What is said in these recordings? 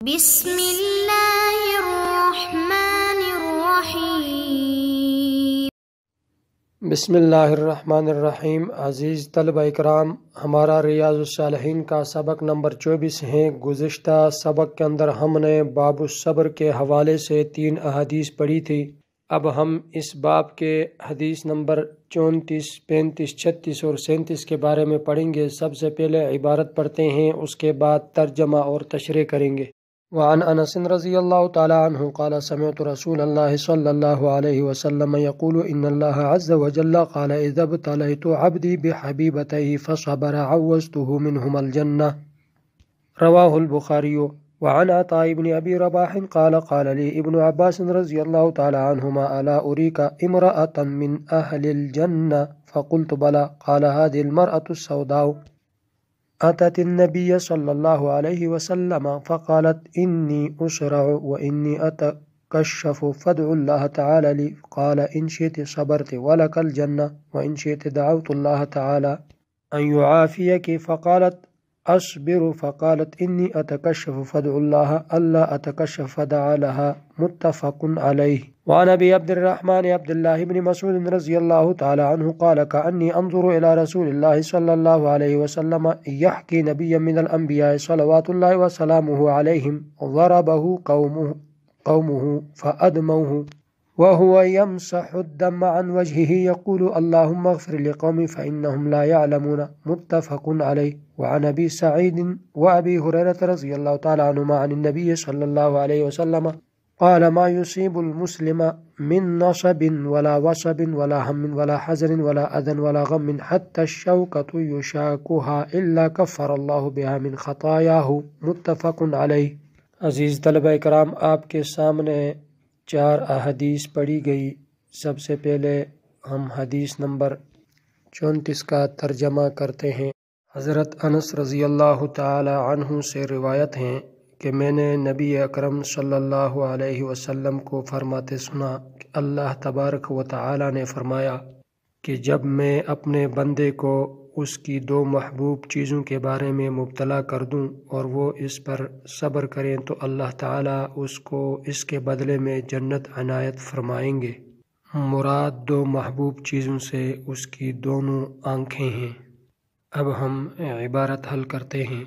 بسم اللہ الرحمن الرحیم۔ بسم اللہ الرحمن الرحیم۔ عزیز طلبہ اکرام، ہمارا ریاض الصالحین کا سبق نمبر 24 ہے۔ گزشتہ سبق کے اندر ہم نے باب الصبر کے حوالے سے 3 احادیث پڑھی تھی۔ اب ہم اس باب کے حدیث نمبر 34، 35، 36 اور 37 کے بارے میں پڑھیں گے۔ سب سے پہلے عبارت پڑھتے ہیں، اس کے بعد ترجمہ اور تشریح کریں گے۔ وعن انس رضی اللہ تعالی عنہ قال سمعت رسول اللہ صلی اللہ علیہ وسلم يقول ان اللہ عز وجل قال اذا ابتليت عبدی بحبیبتیہ فصبر عوزته منهما الجنہ، رواہ البخاری۔ وعن عطاء بن ابی رباح قال قال لي ابن عباس رضی اللہ تعالی عنہما الا اریک امرأة من اہل الجنہ فقلت بلى قال هذه المرأة السوداء أتت النبي صلى الله عليه وسلم فقالت إني أسرع وإني أتكشف فادعو الله تعالى لي، قال إن شئت صبرت ولك الجنة وإن شئت دعوت الله تعالى أن يعافيك، فقالت أصبر، فقالت إني أتكشف فادعو الله ألا أتكشف فدعا لها، متفق عليه۔ وعن أبي عبد الرحمن عبد الله بن مسعود رضي الله تعالى عنه قال كأني أنظر إلى رسول الله صلى الله عليه وسلم يحكي نبيا من الأنبياء صلوات الله وسلامه عليهم ضربه قومه فأدموه وهو يمسح الدم عن وجهه يقول اللهم اغفر لقومي فإنهم لا يعلمون، متفق عليه۔ وعن أبي سعيد وأبي هريرة رضي الله تعالى عنهما عن النبي صلى الله عليه وسلم قال ما يصيب المسلم من نصب ولا وصب ولا هم ولا حزن ولا أذى ولا غم حتى الشوكة يشاكها إلا كفر الله بها من خطاياه، متفق عليه۔ عزیز طلبہ اکرام، آپ کے سامنے 4 احادیث پڑھی گئی۔ سب سے پہلے ہم حدیث نمبر 34 کا ترجمہ کرتے ہیں۔ حضرت انس رضی اللہ تعالی عنہ سے روایت ہیں کہ میں نے نبی اکرم صلی اللہ علیہ وسلم کو فرماتے سنا کہ اللہ تبارک و تعالی نے فرمایا کہ جب میں اپنے بندے کو اس کی 2 محبوب چیزوں کے بارے میں مبتلا کر دوں اور وہ اس پر صبر کریں تو اللہ تعالیٰ اس کو اس کے بدلے میں جنت عنایت فرمائیں گے۔ مراد 2 محبوب چیزوں سے اس کی دونوں آنکھیں ہیں۔ اب ہم عبارت حل کرتے ہیں۔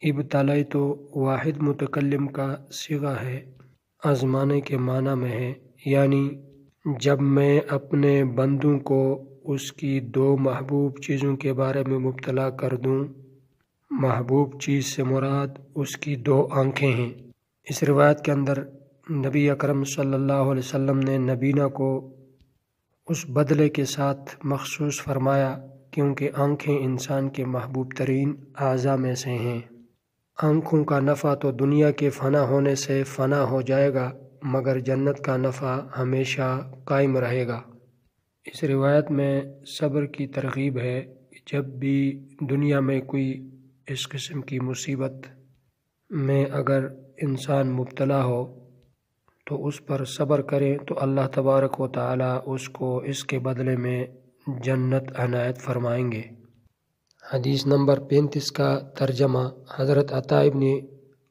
ابتلائی تو واحد متکلم کا صیغہ ہے، آزمانے کے معنی میں ہے، یعنی جب میں اپنے بندوں کو اس کی 2 محبوب چیزوں کے بارے میں مبتلا کر دوں۔ محبوب چیز سے مراد اس کی 2 آنکھیں ہیں۔ اس روایت کے اندر نبی اکرم صلی اللہ علیہ وسلم نے نبینا کو اس بدلے کے ساتھ مخصوص فرمایا کیونکہ آنکھیں انسان کے محبوب ترین اعضاء میں سے ہیں۔ آنکھوں کا نفع تو دنیا کے فنا ہونے سے فنا ہو جائے گا، مگر جنت کا نفع ہمیشہ قائم رہے گا۔ اس روایت میں صبر کی ترغیب ہے کہ جب بھی دنیا میں کوئی اس قسم کی مصیبت میں اگر انسان مبتلا ہو تو اس پر صبر کریں تو اللہ تبارک و تعالی اس کو اس کے بدلے میں جنت عنایت فرمائیں گے۔ حدیث نمبر 35 کا ترجمہ۔ حضرت عطاء ابن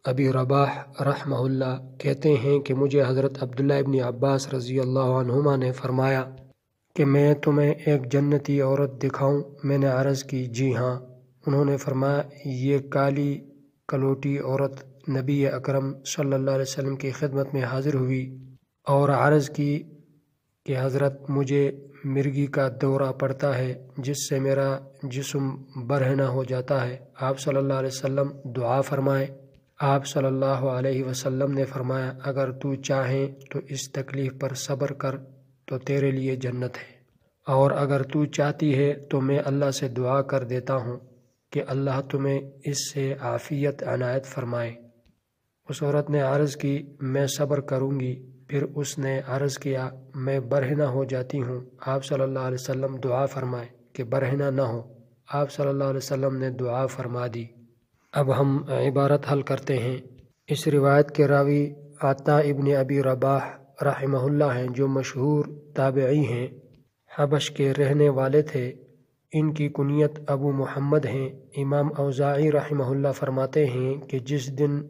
ابی رباح رحمہ اللہ کہتے ہیں کہ مجھے حضرت عبداللہ ابن عباس رضی اللہ عنہما نے فرمایا کہ میں تمہیں ایک جنتی عورت دکھاؤں؟ میں نے عرض کی جی ہاں۔ انہوں نے فرمایا یہ کالی کلوٹی عورت نبی اکرم صلی اللہ علیہ وسلم کی خدمت میں حاضر ہوئی اور عرض کی کہ حضرت مجھے مرگی کا دورہ پڑتا ہے جس سے میرا جسم برہنہ ہو جاتا ہے۔ آپ صلی اللہ علیہ وسلم دعا فرمائے۔ آپ صلی اللہ علیہ وسلم نے فرمایا اگر تو چاہیں تو اس تکلیف پر صبر کر تو تیرے لیے جنت ہے، اور اگر تو چاہتی ہے تو میں اللہ سے دعا کر دیتا ہوں کہ اللہ تمہیں اس سے عافیت عنایت فرمائے۔ اس عورت نے عرض کی میں صبر کروں گی۔ پھر اس نے عرض کیا میں برہنہ ہو جاتی ہوں۔ آپ صلی اللہ علیہ وسلم دعا فرمائے کہ برہنہ نہ ہو۔ آپ صلی اللہ علیہ وسلم نے دعا فرما دی۔ اب ہم عبارت حل کرتے ہیں۔ اس روایت کے راوی عطاء ابن ابی رباح رحمہ اللہ ہیں جو مشہور تابعی ہیں، حبش کے رہنے والے تھے۔ ان کی کنیت ابو محمد ہیں۔ امام اوزاعی رحمہ اللہ فرماتے ہیں کہ جس دن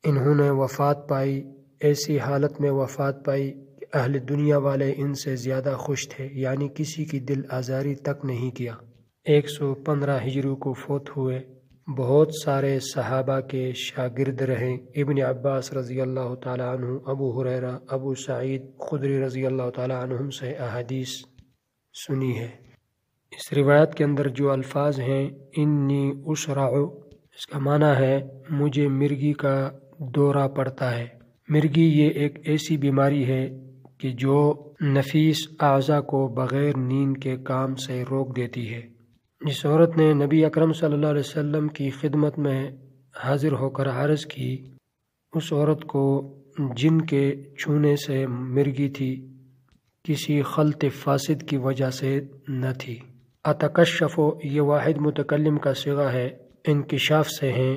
انہوں نے وفات پائی، ایسی حالت میں وفات پائی کہ اہل دنیا والے ان سے زیادہ خوش تھے، یعنی کسی کی دل آزاری تک نہیں کیا۔ 115 ہجری کو فوت ہوئے۔ بہت سارے صحابہ کے شاگرد رہے۔ ابن عباس رضی اللہ تعالی عنہ، ابو ہریرہ، ابو سعید خدری رضی اللہ تعالی عنہم سے احادیث سنی ہے۔ اس روایت کے اندر جو الفاظ ہیں انی اسرع، اس کا معنی ہے مجھے مرگی کا دورہ پڑتا ہے۔ مرگی یہ ایک ایسی بیماری ہے کہ جو نفیس اعضاء کو بغیر نیند کے کام سے روک دیتی ہے۔ جس عورت نے نبی اکرم صلی اللہ علیہ وسلم کی خدمت میں حاضر ہو کر عرض کی، اس عورت کو جن کے چھونے سے مرگی تھی، کسی خلط فاسد کی وجہ سے نہ تھی۔ اتکشف، یہ واحد متکلم کا صیغہ ہے، انکشاف سے ہیں۔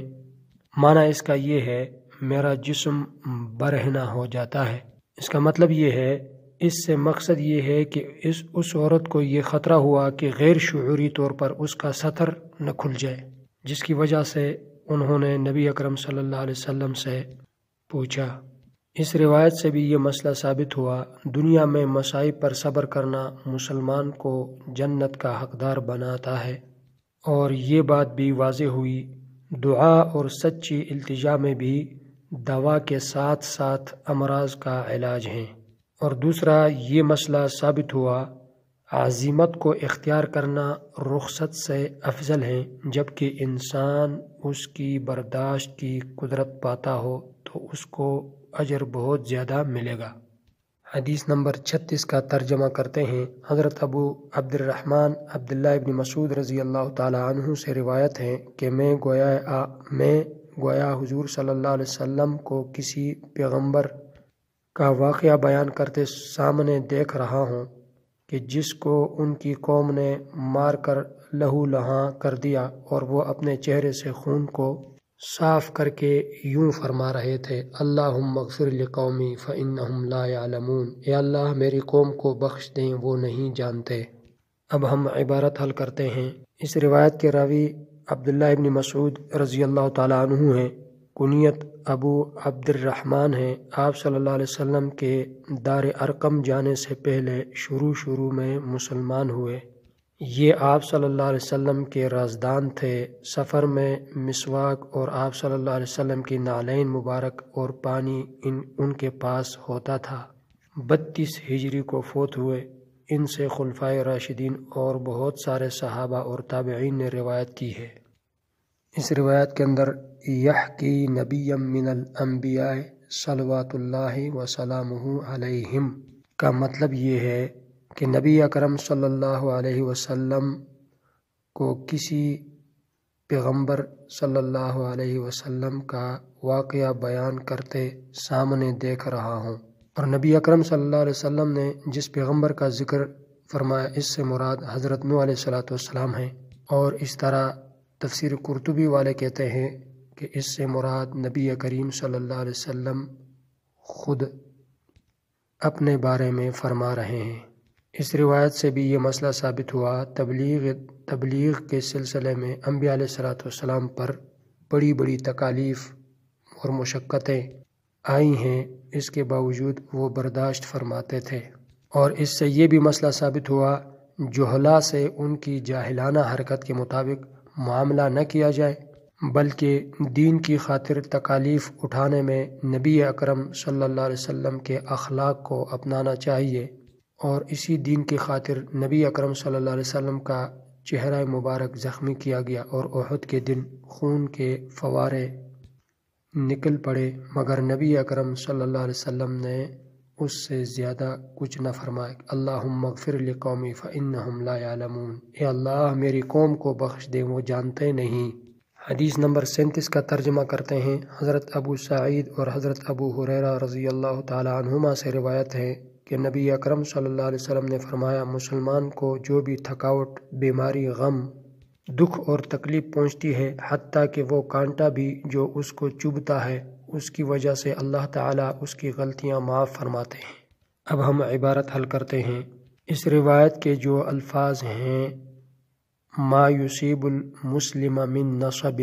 معنی اس کا یہ ہے میرا جسم برہنہ ہو جاتا ہے۔ اس کا مطلب یہ ہے، اس سے مقصد یہ ہے کہ اس عورت کو یہ خطرہ ہوا کہ غیر شعوری طور پر اس کا سطر نہ کھل جائے، جس کی وجہ سے انہوں نے نبی اکرم صلی اللہ علیہ وسلم سے پوچھا۔ اس روایت سے بھی یہ مسئلہ ثابت ہوا، دنیا میں مصائب پر صبر کرنا مسلمان کو جنت کا حقدار بناتا ہے۔ اور یہ بات بھی واضح ہوئی، دعا اور سچی التجا میں بھی دوا کے ساتھ ساتھ امراض کا علاج ہیں۔ اور دوسرا یہ مسئلہ ثابت ہوا، عزیمت کو اختیار کرنا رخصت سے افضل ہے، جبکہ انسان اس کی برداشت کی قدرت پاتا ہو تو اس کو اجر بہت زیادہ ملے گا۔ حدیث نمبر 36 کا ترجمہ کرتے ہیں۔ حضرت ابو عبد الرحمن عبداللہ ابن مسعود رضی اللہ تعالی عنہ سے روایت ہے کہ میں گویا حضور صلی اللہ علیہ وسلم کو کسی پیغمبر کا واقعہ بیان کرتے سامنے دیکھ رہا ہوں کہ جس کو ان کی قوم نے مار کر لہو لہاں کر دیا، اور وہ اپنے چہرے سے خون کو صاف کر کے یوں فرما رہے تھے، اللہم اغفر لقومی فانہم لا یعلمون، اے اللہ میری قوم کو بخش دیں، وہ نہیں جانتے۔ اب ہم عبارت حل کرتے ہیں۔ اس روایت کے راوی عبداللہ ابن مسعود رضی اللہ تعالی عنہ ہیں، کنیت ابو عبد الرحمن ہیں۔ آپ صلی اللہ علیہ وسلم کے دار ارقم جانے سے پہلے شروع میں مسلمان ہوئے۔ یہ آپ صلی اللہ علیہ وسلم کے رازدان تھے۔ سفر میں مسواک اور آپ صلی اللہ علیہ وسلم کی نعلین مبارک اور پانی ان کے پاس ہوتا تھا۔ 32 ہجری کو فوت ہوئے۔ ان سے خلفائے راشدین اور بہت سارے صحابہ اور تابعین نے روایت کی ہے۔ اس روایت کے اندر یحکی نبی من الانبیاء صلوات اللہ وسلامہ علیہم کا مطلب یہ ہے کہ نبی اکرم صلی اللہ علیہ وسلم کو کسی پیغمبر صلی اللہ علیہ وسلم کا واقعہ بیان کرتے سامنے دیکھ رہا ہوں۔ اور نبی اکرم صلی اللہ علیہ وسلم نے جس پیغمبر کا ذکر فرمایا، اس سے مراد حضرت نوح علیہ السلام ہیں۔ اور اس طرح تفسیر قرطبی والے کہتے ہیں کہ اس سے مراد نبی کریم صلی اللہ علیہ وسلم خود اپنے بارے میں فرما رہے ہیں۔ اس روایت سے بھی یہ مسئلہ ثابت ہوا، تبلیغ کے سلسلے میں انبیاء علیہ السلام پر بڑی بڑی تکالیف اور مشقتیں آئی ہیں، اس کے باوجود وہ برداشت فرماتے تھے۔ اور اس سے یہ بھی مسئلہ ثابت ہوا، جہلا سے ان کی جاہلانہ حرکت کے مطابق معاملہ نہ کیا جائے، بلکہ دین کی خاطر تکالیف اٹھانے میں نبی اکرم صلی اللہ علیہ وسلم کے اخلاق کو اپنانا چاہیے۔ اور اسی دین کی خاطر نبی اکرم صلی اللہ علیہ وسلم کا چہرہ مبارک زخمی کیا گیا، اور احد کے دن خون کے فوارے نکل پڑے، مگر نبی اکرم صلی اللہ علیہ وسلم نے اس سے زیادہ کچھ نہ فرمایا۔ اللہم اغفر لقومی فانہم لا یعلمون، اے اللہ میری قوم کو بخش دے، وہ جانتے نہیں۔ حدیث نمبر 37 کا ترجمہ کرتے ہیں۔ حضرت ابو سعید اور حضرت ابو ہریرہ رضی اللہ تعالی عنہما سے روایت ہے کہ نبی اکرم صلی اللہ علیہ وسلم نے فرمایا، مسلمان کو جو بھی تھکاوٹ، بیماری، غم، دکھ اور تکلیف پہنچتی ہے، حتیٰ کہ وہ کانٹا بھی جو اس کو چبھتا ہے، اس کی وجہ سے اللہ تعالیٰ اس کی غلطیاں معاف فرماتے ہیں۔ اب ہم عبارت حل کرتے ہیں۔ اس روایت کے جو الفاظ ہیں، ما یصیب المسلم من نصب،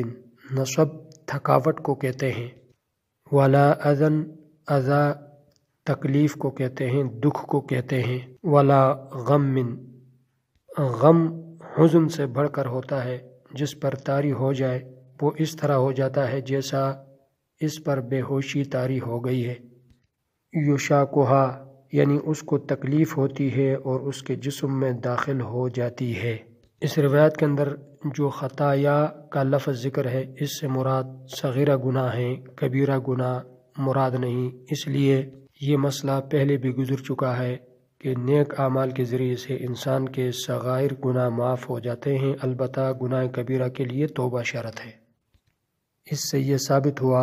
نصب تھکاوٹ کو کہتے ہیں، ولا اذن، اذا تکلیف کو کہتے ہیں، دکھ کو کہتے ہیں، ولا غم، غم حزن سے بڑھ کر ہوتا ہے، جس پر طاری ہو جائے وہ اس طرح ہو جاتا ہے جیسا اس پر بے ہوشی طاری ہو گئی ہے۔ یشاکھا یعنی اس کو تکلیف ہوتی ہے اور اس کے جسم میں داخل ہو جاتی ہے۔ اس روایت کے اندر جو خطایا کا لفظ ذکر ہے اس سے مراد صغیرہ گناہ ہیں، کبیرہ گناہ مراد نہیں، اس لیے یہ مسئلہ پہلے بھی گزر چکا ہے کہ نیک اعمال کے ذریعے سے انسان کے صغائر گناہ معاف ہو جاتے ہیں، البتہ گناہ کبیرہ کے لیے توبہ شرط ہے۔ اس سے یہ ثابت ہوا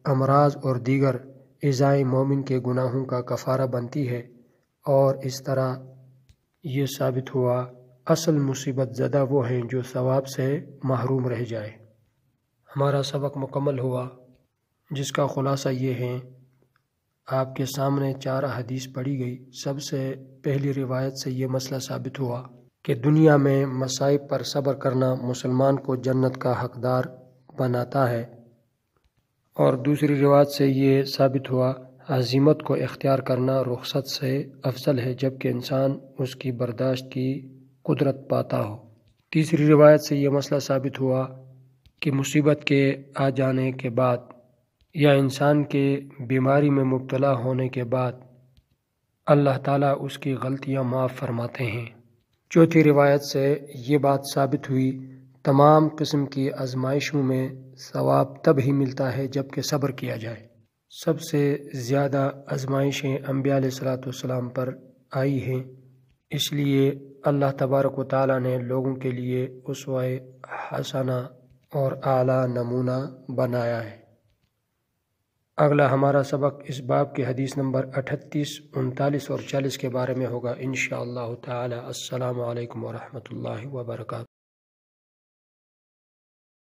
امراض اور دیگر ایذائے مومن کے گناہوں کا کفارہ بنتی ہے، اور اس طرح یہ ثابت ہوا اصل مصیبت زدہ وہ ہیں جو ثواب سے محروم رہ جائے۔ ہمارا سبق مکمل ہوا، جس کا خلاصہ یہ ہے، آپ کے سامنے 4 احادیث پڑھی گئی۔ سب سے پہلی روایت سے یہ مسئلہ ثابت ہوا کہ دنیا میں مصائب پر صبر کرنا مسلمان کو جنت کا حقدار بناتا ہے، اور دوسری روایت سے یہ ثابت ہوا عزیمت کو اختیار کرنا رخصت سے افضل ہے جبکہ انسان اس کی برداشت کی قدرت پاتا ہو۔ تیسری روایت سے یہ مسئلہ ثابت ہوا کہ مصیبت کے آ جانے کے بعد یا انسان کے بیماری میں مبتلا ہونے کے بعد اللہ تعالیٰ اس کی غلطیاں معاف فرماتے ہیں۔ چوتھی روایت سے یہ بات ثابت ہوئی تمام قسم کی آزمائشوں میں ثواب تب ہی ملتا ہے جب کہ صبر کیا جائے۔ سب سے زیادہ آزمائشیں انبیاء علیہ الصلوۃ والسلام پر آئی ہیں، اس لیے اللہ تبارک و تعالیٰ نے لوگوں کے لیے اسوہ حسنہ اور اعلیٰ نمونہ بنایا ہے۔ اگلا ہمارا سبق اس باب کے حدیث نمبر 38، 39 اور 40 کے بارے میں ہوگا انشاءاللہ تعالی۔ السلام علیکم ورحمۃ اللہ وبرکاتہ۔